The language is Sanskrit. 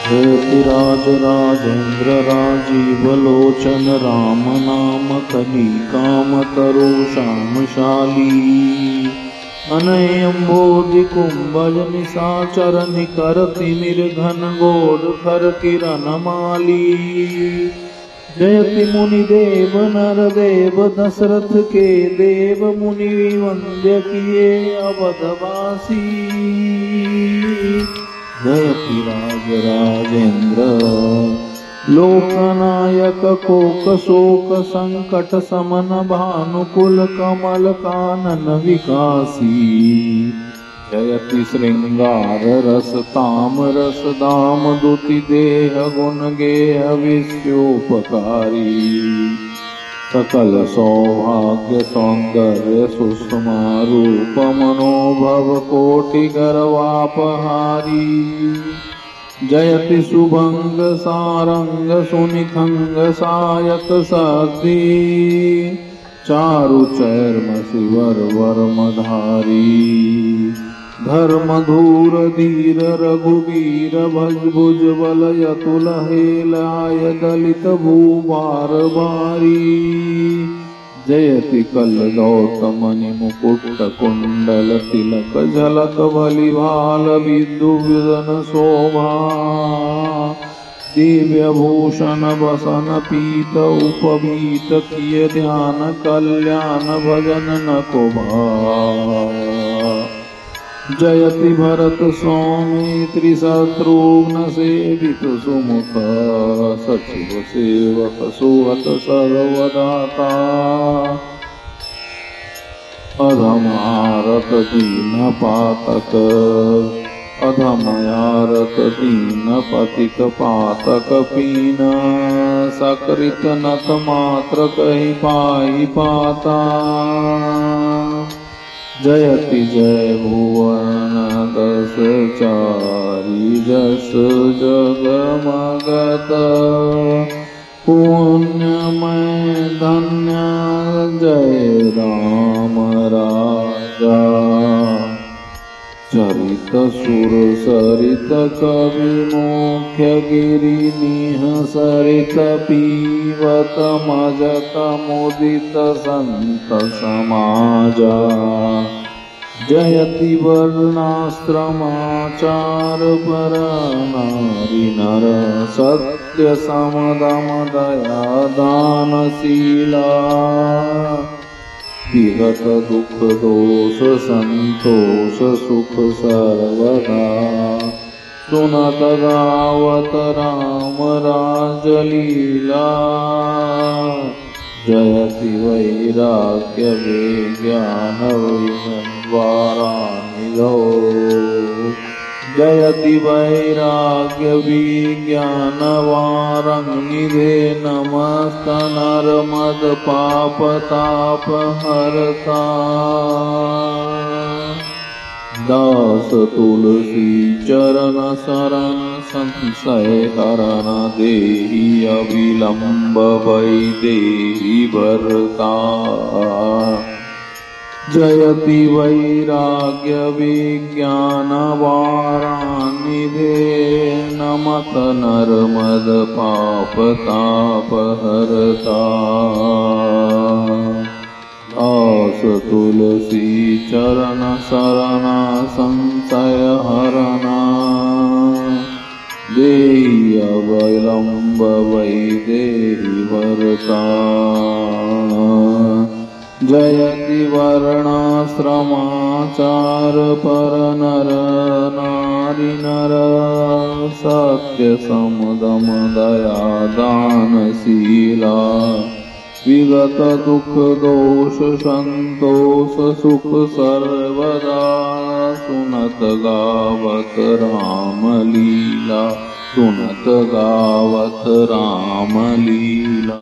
जयति राज राजेन्द्र राजीवलोचन राम नाम कली कामतरो श्यामशाली अनयम्बोधि कुंभज निशाचर निकर तिमिर घन घोर खर किरण माली जयति मुनि देव नर देव दशरथ के देव मुनि वंद्य किए अवधवासी जयति राज राजेन्द्र लोकनायक कोक शोक संकट समन भानुकुल कमल कानन विकासी जयति श्रृंगार रस ताम रस दाम दुति देह गुण गेह विश्वोपकारी सकल सौभाग्य सौंदर्य सुषमा रूप मनोभव कोटि गर्वापहारी जयति सुभंग सारंग सुनिखंग सायक सद्दी चारु चर्म शिवर वर्मधारी धर्म धूर धीर रघुवीर भज भुज बल यतुल हेलाय दलित भूभार भारी जयति कल्लौत मणि मुकुट कुंडल तिलक झलक भली भाल विदुविदन शोभा दिव्य भूषण बसन पीत उपवीत किय ध्यान कल्याण भजन न को जयति भरत सौमित्रि शत्रुघ्न सेवित सुमुख सचिव सेवक सुहत सर्वदाता अधमारत दीन पातक अधमयारत दीन पतित पातक पीन सकृत नत मात्र कहि पाई पाता जयति जय भुवन दस चारी जस जगमगत पुण्यमय धन्य जय राम राजा चरित सुर सरित कवि मुख्य गिरि निह सरित पीवत मजक मुदित संत समाजा जयति वर्णाश्रमाचार पर नारी नर सत्य समदम दया दानशीला विगत दुख दोष संतोष सुख सर्वदा सुनत गावत राम राजलीला जयति वैराग्य विज्ञान वारानिधौ जयति वैराग्य विज्ञान वारनिधे नमस्त नर्मद पाप ताप हरता दास तुलसी चरण शरण संशय हरण देहि अविलंब भई देहि भरता जयति वैराग्य विज्ञान वारानिधे नमत नर्मद पाप ताप हरता दास तुलसी चरण शरण संशय हरण देहि अविलंब वै देहि भरता जयति वर्णाश्रमाचार पर नर नारी नर सत्य समदम दया दानशीला विगत दुख दोष संतोष सुख सर्वदा सुनत गावत राम लीला सुनत गावत राम लीला।